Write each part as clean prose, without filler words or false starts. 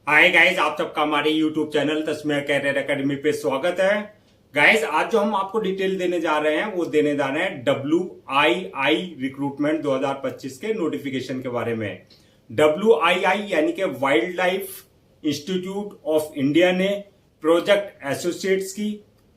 Hi guys, आप सबका हमारे यूट्यूब चैनल तस्मीर कैरियर एकेडमी पे स्वागत है। गाइस, आज जो हम आपको डिटेल देने जा रहे हैं वो देने जा रहे हैं WII रिक्रूटमेंट 2025 के नोटिफिकेशन के बारे में। WII यानी कि wild life institute of India ने प्रोजेक्ट एसोसिएट्स की,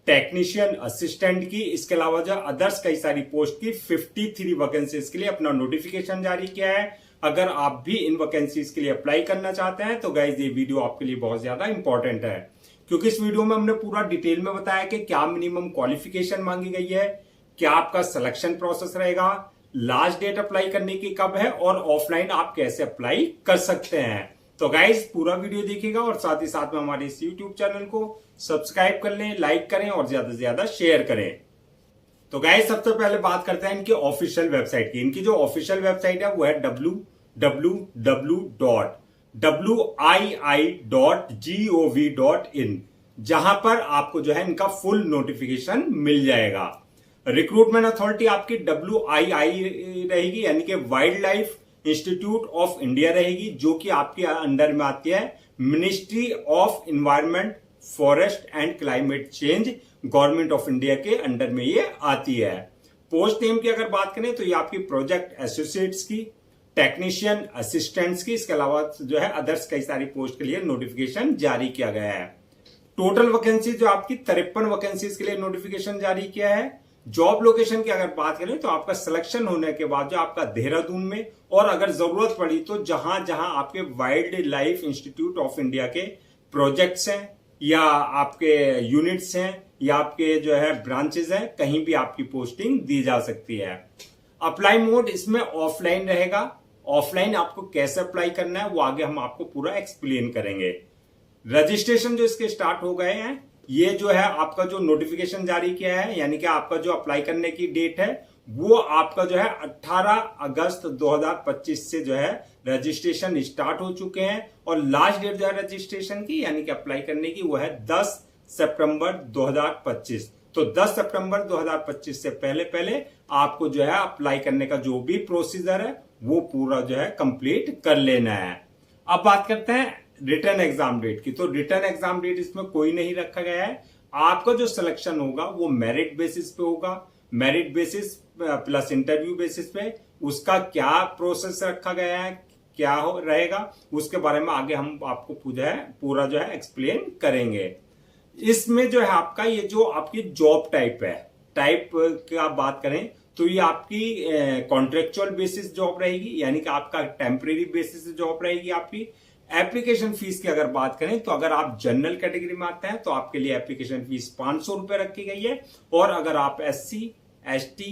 टेक्नीशियन असिस्टेंट की, इसके अलावा जो अदर्स कई सारी पोस्ट की 53 वैकेंसीज के लिए अपना नोटिफिकेशन जारी किया है। अगर आप भी इन वैकेंसीज के लिए अप्लाई करना चाहते हैं तो गाइज ये वीडियो आपके लिए बहुत ज्यादा इंपॉर्टेंट है, क्योंकि इस वीडियो में हमने पूरा डिटेल में बताया कि क्या मिनिमम क्वालिफिकेशन मांगी गई है, क्या आपका सिलेक्शन प्रोसेस रहेगा, लास्ट डेट अप्लाई करने की कब है और ऑफलाइन आप कैसे अप्लाई कर सकते हैं। तो गाइज पूरा वीडियो देखिएगा और साथ ही साथ में हमारे इस यूट्यूब चैनल को सब्सक्राइब कर लें, लाइक करें और ज्यादा से ज्यादा शेयर करें। तो गाइज सबसे पहले बात करते हैं इनकी ऑफिशियल वेबसाइट की। इनकी जो ऑफिशियल वेबसाइट है वो है www.wii.gov.in, जहां पर आपको जो है इनका फुल नोटिफिकेशन मिल जाएगा। रिक्रूटमेंट अथॉरिटी आपकी WII रहेगी, यानी कि wild life institute of India रहेगी, जो कि आपके अंडर में आती है ministry of environment, forest and climate change, government of India के अंडर में ये आती है। पोस्ट नेम की अगर बात करें तो ये आपकी प्रोजेक्ट एसोसिएट्स की, टेक्नीशियन असिस्टेंट्स की, इसके अलावा जो है अदर्स कई सारी पोस्ट के लिए नोटिफिकेशन जारी किया गया है। टोटल वैकेंसी जो आपकी 53 वैकेंसीज के लिए नोटिफिकेशन जारी किया है। जॉब लोकेशन की अगर बात करें तो आपका सिलेक्शन होने के बाद जो आपका देहरादून में, और अगर जरूरत पड़ी तो जहां जहां आपके wild life institute of India के प्रोजेक्ट्स हैं या आपके यूनिट्स हैं या आपके जो है ब्रांचेस हैं, कहीं भी आपकी पोस्टिंग दी जा सकती है। अप्लाई मोड इसमें ऑफलाइन रहेगा। ऑफलाइन आपको कैसे अप्लाई करना है वो आगे हम आपको पूरा एक्सप्लेन करेंगे। रजिस्ट्रेशन जो इसके स्टार्ट हो गए हैं, ये जो है आपका जो नोटिफिकेशन जारी किया है, यानी कि आपका जो अप्लाई करने की डेट है वो आपका जो है 18 अगस्त 2025 से जो है रजिस्ट्रेशन स्टार्ट हो चुके हैं, और लास्ट डेट जो है रजिस्ट्रेशन की यानी कि अप्लाई करने की वो है 10 सितंबर 2025। तो 10 सितंबर 2025 से पहले पहले आपको जो है अप्लाई करने का जो भी प्रोसीजर है वो पूरा जो है कंप्लीट कर लेना है। अब बात करते हैं रिटर्न एग्जाम डेट की। तो रिटर्न एग्जाम डेट इसमें कोई नहीं रखा गया है। आपका जो सिलेक्शन होगा वो मेरिट बेसिस पे होगा, merit basis plus interview basis पे। उसका क्या प्रोसेस रखा गया है, क्या रहेगा, उसके बारे में आगे हम आपको पूरा जो है एक्सप्लेन करेंगे। इसमें जो है आपका ये जो आपकी जॉब टाइप है, टाइप की आप बात करें तो ये आपकी कॉन्ट्रेक्चुअल बेसिस जॉब रहेगी, यानी कि आपका टेम्परेरी बेसिस जॉब रहेगी आपकी। एप्लीकेशन फीस की अगर बात करें तो अगर आप जनरल कैटेगरी में आते हैं तो आपके लिए एप्लीकेशन फीस 500 रुपए रखी गई है, और अगर आप SC, ST,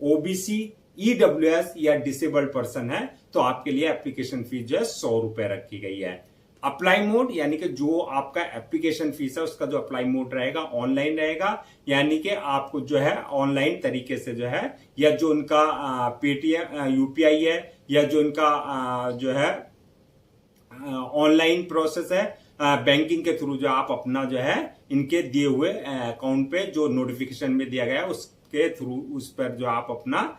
OBC, EWS या डिसेबल्ड पर्सन है तो आपके लिए एप्लीकेशन फीस जो है 100 रुपए रखी गई है। अप्लाई मोड यानी कि जो आपका एप्लीकेशन फीस है उसका जो अप्लाई मोड रहेगा ऑनलाइन रहेगा, यानी कि आपको जो है ऑनलाइन तरीके से जो है, या जो उनका पेटीएम UPI है, या जो इनका जो है ऑनलाइन प्रोसेस है बैंकिंग के थ्रू, जो आप अपना जो है इनके दिए हुए अकाउंट पे जो नोटिफिकेशन में दिया गया है उसके थ्रू उस पर जो आप अपना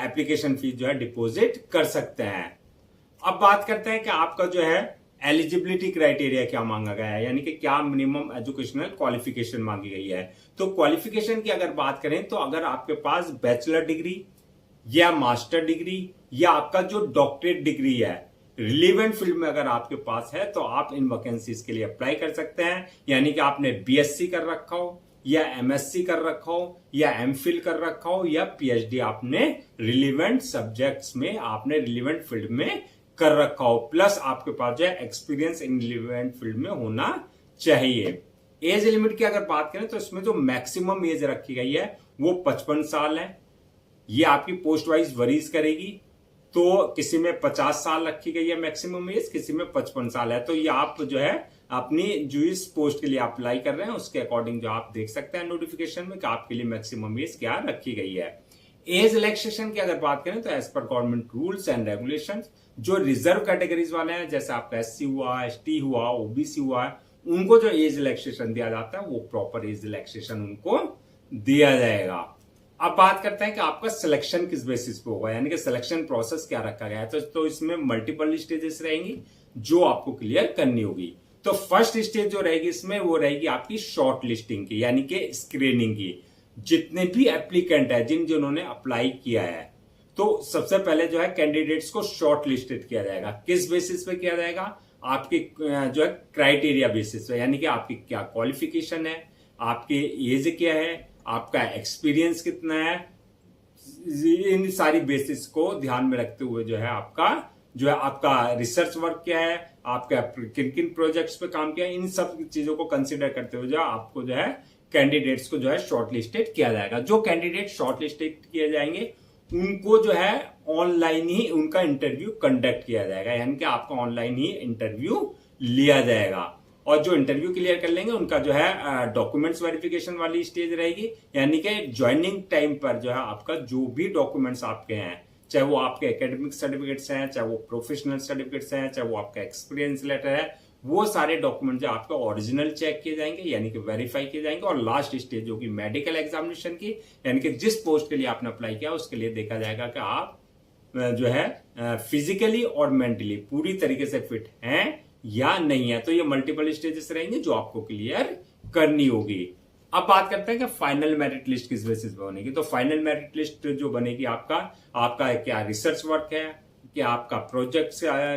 एप्लीकेशन फीस जो है डिपॉजिट कर सकते हैं। अब बात करते हैं कि आपका जो है एलिजिबिलिटी क्राइटेरिया क्या मांगा गया है, यानी कि क्या मिनिमम एजुकेशनल क्वालिफिकेशन मांगी गई है। तो क्वालिफिकेशन की अगर बात करें तो अगर आपके पास बैचलर डिग्री या मास्टर डिग्री या आपका जो डॉक्टरेट डिग्री है रिलेवेंट फील्ड में अगर आपके पास है तो आप इन वैकेंसीज के लिए अप्लाई कर सकते हैं। यानी कि आपने BSc कर रखा हो या MSc कर रखा हो या MPhil कर रखा हो या PhD आपने रिलेवेंट सब्जेक्ट्स में, आपने रिलेवेंट फील्ड में कर रखा हो, प्लस आपके पास जो है एक्सपीरियंस इन रिलेवेंट फील्ड में होना चाहिए। एज लिमिट की अगर बात करें तो इसमें जो मैक्सिमम एज रखी गई है वो 55 साल है। ये आपकी पोस्ट वाइज वरीज करेगी, तो किसी में 50 साल रखी गई है मैक्सिमम एज, किसी में 55 साल है। तो ये आप जो है अपनी जो इस पोस्ट के लिए अप्लाई कर रहे हैं उसके अकॉर्डिंग जो आप देख सकते हैं नोटिफिकेशन में कि आपके लिए मैक्सिमम एज क्या रखी गई है। एज रिलैक्सेशन की अगर बात करें तो as per government rules and regulations, जो रिजर्व कैटेगरीज वाले हैं जैसे आपका SC हुआ, ST हुआ, OBC हुआ, उनको जो एज रिलैक्सेशन दिया जाता है वो प्रॉपर एज रिलैक्सेशन उनको दिया जाएगा। अब बात करते हैं कि आपका सिलेक्शन किस बेसिस पे होगा, यानी कि सिलेक्शन प्रोसेस क्या रखा गया है। तो इसमें मल्टीपल स्टेजेस रहेंगी। जो आपको क्लियर करनी होगी। तो फर्स्ट स्टेज जो रहेगी इसमें वो रहेगी आपकी शॉर्ट लिस्टिंग की, यानी कि स्क्रीनिंग की। जितने भी एप्लीकेंट है जिन्होंने अप्लाई किया है, तो सबसे पहले जो है कैंडिडेट्स को शॉर्ट लिस्टेड किया जाएगा। किस बेसिस पे किया जाएगा? आपके जो है क्राइटेरिया बेसिस पे, यानी कि आपकी क्या क्वालिफिकेशन है, आपकी एज क्या है, आपका एक्सपीरियंस कितना है, इन सारी बेसिस को ध्यान में रखते हुए जो है आपका रिसर्च वर्क क्या है, आपका किन किन प्रोजेक्ट्स पे काम किया, इन सब चीजों को कंसिडर करते हुए जो आपको जो है कैंडिडेट्स को जो है शॉर्टलिस्टेड किया जाएगा। जो कैंडिडेट शॉर्टलिस्टेड किए जाएंगे उनको जो है ऑनलाइन ही उनका इंटरव्यू कंडक्ट किया जाएगा, यानी कि आपका ऑनलाइन ही इंटरव्यू लिया जाएगा। और जो इंटरव्यू क्लियर कर लेंगे उनका जो है डॉक्यूमेंट्स वेरिफिकेशन वाली स्टेज रहेगी, यानी कि ज्वाइनिंग टाइम पर जो है आपका जो भी डॉक्यूमेंट्स आपके हैं, चाहे वो आपके एकेडमिक सर्टिफिकेट्स हैं, चाहे वो प्रोफेशनल सर्टिफिकेट्स हैं, चाहे वो आपका एक्सपीरियंस लेटर है, वो सारे डॉक्यूमेंट जो आपका ओरिजिनल चेक किए जाएंगे, यानी कि वेरीफाई किए जाएंगे। और लास्ट स्टेज होगी मेडिकल एग्जामिनेशन की, यानी कि जिस पोस्ट के लिए आपने अप्लाई किया उसके लिए देखा जाएगा कि आप जो है फिजिकली और मेंटली पूरी तरीके से फिट हैं या नहीं है। तो ये मल्टीपल स्टेजेस रहेंगे जो आपको क्लियर करनी होगी। अब बात करते हैं कि फाइनल मेरिट लिस्ट किस बेसिस पे बनेगी। तो फाइनल मेरिट लिस्ट जो बनेगी आपका क्या रिसर्च वर्क है, क्या आपका प्रोजेक्ट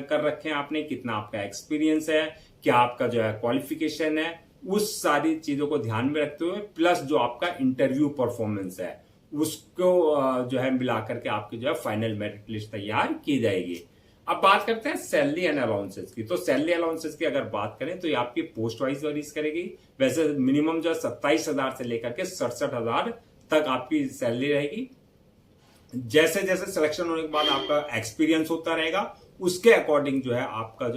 कर रखे हैं आपने, कितना आपका एक्सपीरियंस है, क्या आपका जो है क्वालिफिकेशन है, उस सारी चीजों को ध्यान में रखते हुए प्लस जो आपका इंटरव्यू परफॉर्मेंस है उसको जो है मिलाकर के आपकी जो है फाइनल मेरिट लिस्ट तैयार की जाएगी। अब बात करते हैं सैलरी एंड अलाउंसेस की। तो सैलरी अलाउंसेस की अगर बात करें तो ये आपकी पोस्ट वाइज वेरीज करेगी। वैसे मिनिमम जो है 27,000 से लेकर के 67,000 तक आपकी सैलरी रहेगी। जैसे जैसे सिलेक्शन होने के बाद आपका एक्सपीरियंस होता रहेगा, उसके अकॉर्डिंग जो है आपका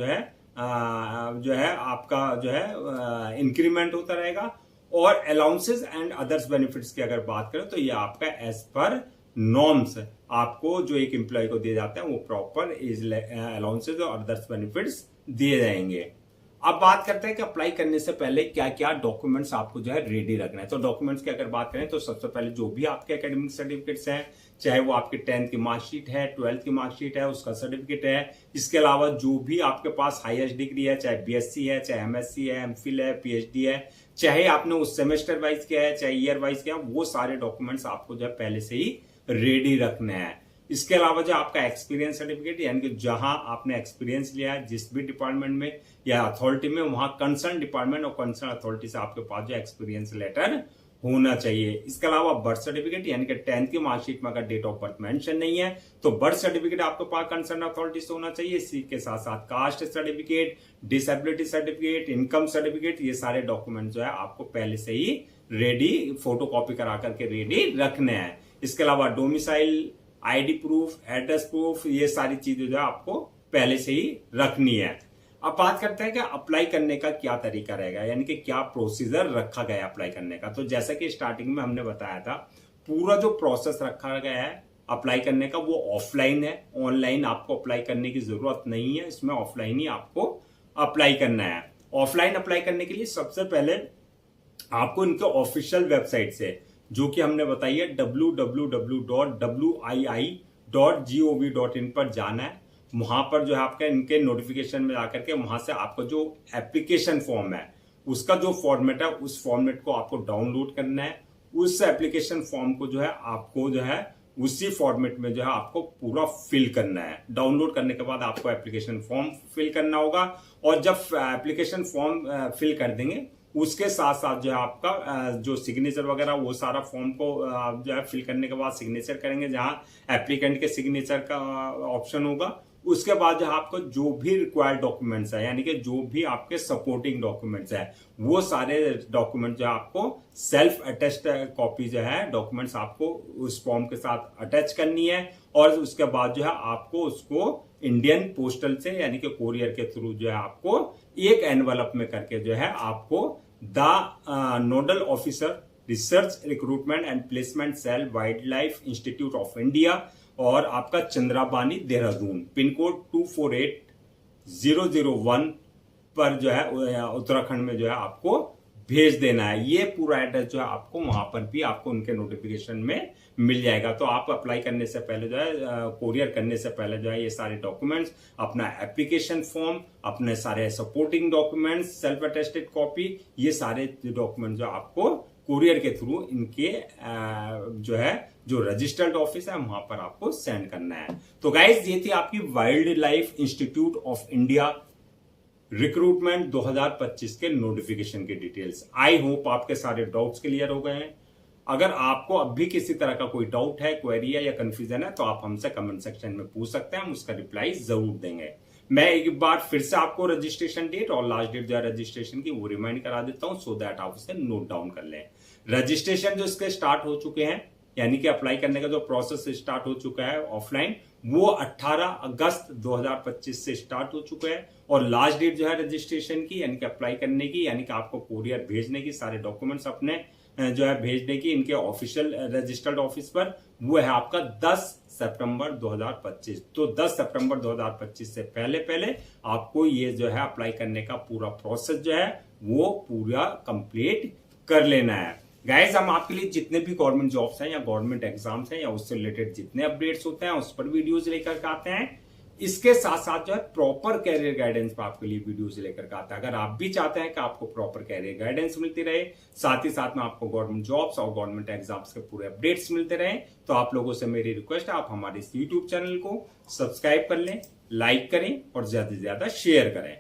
जो है इंक्रीमेंट होता रहेगा। और अलाउंसेस एंड अदर्स बेनिफिट्स की अगर बात करें तो ये आपका एज पर नॉर्म्स आपको जो एक एम्प्लॉय को दिए जाते हैं वो प्रॉपर एज अलाउंसेस और अदर्स बेनिफिट्स दिए जाएंगे। अब बात करते हैं कि अप्लाई करने से पहले क्या क्या डॉक्यूमेंट्स आपको जो है रेडी रखना है। तो डॉक्यूमेंट्स की अगर बात करें तो सबसे पहले जो भी आपके एकेडमिक सर्टिफिकेट्स हैं, चाहे वो आपकी 10th की मार्कशीट है, 12th की मार्कशीट है, उसका सर्टिफिकेट है। इसके अलावा जो भी आपके पास हाईएस्ट डिग्री है, चाहे बीएससी है, चाहे एमएससी है, एमफिल है, पीएचडी है, चाहे आपने उस सेमेस्टर वाइज किया है, चाहे ईयर वाइज किया, वो सारे डॉक्यूमेंट्स आपको जो है पहले से ही रेडी रखने हैं। इसके अलावा जो आपका एक्सपीरियंस सर्टिफिकेट, यानी कि जहां आपने एक्सपीरियंस लिया है जिस भी डिपार्टमेंट में या अथॉरिटी में, वहां कंसर्न डिपार्टमेंट और कंसर्न अथॉरिटी से आपके पास जो एक्सपीरियंस लेटर होना चाहिए। इसके अलावा बर्थ सर्टिफिकेट, यानी कि 10th की मार्कशीट में अगर डेट ऑफ बर्थ मेंशन नहीं है तो बर्थ सर्टिफिकेट आपके पास कंसर्न अथॉरिटी से होना चाहिए। इसी के साथ साथ caste certificate, disability certificate, income certificate, ये सारे डॉक्यूमेंट जो है आपको पहले से ही रेडी फोटोकॉपी करा करके रेडी रखने हैं। इसके अलावा domicile, ID proof, address proof, ये सारी चीजें जो है आपको पहले से ही रखनी है। अब बात करते हैं कि अप्लाई करने का क्या तरीका रहेगा, यानी कि क्या प्रोसीजर रखा गया है अप्लाई करने का। तो जैसा कि स्टार्टिंग में हमने बताया था, पूरा जो प्रोसेस रखा गया है अप्लाई करने का वो ऑफलाइन है। ऑनलाइन आपको अप्लाई करने की जरूरत नहीं है, इसमें ऑफलाइन ही आपको अप्लाई करना है। ऑफलाइन अप्लाई करने के लिए सबसे पहले आपको इनके ऑफिशियल वेबसाइट से, जो कि हमने बताई है www.wii.gov.in पर जाना है। वहां पर जो है आपका इनके नोटिफिकेशन में जाकर के वहां से आपको जो एप्लीकेशन फॉर्म है उसका जो फॉर्मेट है उस फॉर्मेट को आपको डाउनलोड करना है। उस एप्लीकेशन फॉर्म को जो है आपको जो है उसी फॉर्मेट में जो है आपको पूरा फिल करना है। डाउनलोड करने के बाद आपको एप्लीकेशन फॉर्म फिल करना होगा, और जब एप्लीकेशन फॉर्म फिल कर देंगे उसके साथ साथ जो है आपका जो सिग्नेचर वगैरह वो सारा फॉर्म को जो है फिल करने के बाद सिग्नेचर करेंगे, जहां एप्लीकेंट के सिग्नेचर का ऑप्शन होगा। उसके बाद जो आपको जो भी रिक्वायर्ड डॉक्यूमेंट्स है, यानी कि जो भी आपके सपोर्टिंग डॉक्यूमेंट्स है, वो सारे डॉक्यूमेंट जो है आपको सेल्फ अटेस्ड कॉपी जो है डॉक्यूमेंट्स आपको उस फॉर्म के साथ अटैच करनी है। और उसके बाद जो है आपको उसको इंडियन पोस्टल से, यानी कि कोरियर के थ्रू जो है आपको एक एनवलप में करके जो है आपको the nodal officer research recruitment and placement cell wildlife institute of India और आपका चंद्राबानी देहरादून पिन कोड 248001 पर जो है उत्तराखंड में जो है आपको भेज देना है। ये पूरा एड्रेस जो है आपको वहां पर भी आपको उनके नोटिफिकेशन में मिल जाएगा। तो आप अप्लाई करने से पहले जो है कोरियर करने से पहले जो है ये सारे डॉक्यूमेंट्स, अपना एप्लीकेशन फॉर्म, अपने सारे supporting documents, self attested copy, ये सारे डॉक्यूमेंट जो आपको कुरियर के थ्रू इनके जो है जो रजिस्टर्ड ऑफिस है वहां पर आपको सेंड करना है। तो गाइज ये थी आपकी wild life institute of India recruitment 2025 के नोटिफिकेशन की डिटेल्स। आई होप आपके सारे डाउट्स क्लियर हो गए हैं। अगर आपको अब भी किसी तरह का कोई डाउट है, क्वेरी है या कंफ्यूजन है तो आप हमसे कमेंट सेक्शन में पूछ सकते हैं, हम उसका रिप्लाई जरूर देंगे। मैं एक बार फिर से आपको रजिस्ट्रेशन डेट और लास्ट डेट जो है रजिस्ट्रेशन की वो रिमाइंड करा देता हूं, सो दैट आप उसे नोट डाउन कर लें। रजिस्ट्रेशन जो इसके स्टार्ट हो चुके हैं, यानी कि अप्लाई करने का जो प्रोसेस स्टार्ट हो चुका है ऑफलाइन, वो 18 अगस्त 2025 से स्टार्ट हो चुका है। और लास्ट डेट जो है रजिस्ट्रेशन की, यानी कि अप्लाई करने की, यानी कि आपको कोरियर भेजने की, सारे डॉक्यूमेंट्स अपने जो है भेजने की इनके ऑफिशियल रजिस्टर्ड ऑफिस पर, वो है आपका 10 सितंबर 2025। तो 10 सितंबर 2025 से पहले पहले आपको ये जो है अप्लाई करने का पूरा प्रोसेस जो है वो पूरा कंप्लीट कर लेना है। गाइस हम आपके लिए जितने भी गवर्नमेंट जॉब्स हैं या गवर्नमेंट एग्जाम्स हैं या उससे रिलेटेड जितने अपडेट्स होते हैं उस पर वीडियोज लेकर के आते हैं। इसके साथ साथ जो है प्रॉपर कैरियर गाइडेंस पर आपके लिए वीडियोज लेकर के आता है। अगर आप भी चाहते हैं कि आपको प्रॉपर कैरियर गाइडेंस मिलती रहे, साथ ही साथ में आपको गवर्नमेंट जॉब्स और गवर्नमेंट एग्जाम्स के पूरे अपडेट्स मिलते रहे, तो आप लोगों से मेरी रिक्वेस्ट है आप हमारे इस यूट्यूब चैनल को सब्सक्राइब कर लें, लाइक करें और ज्यादा से ज्यादा शेयर करें।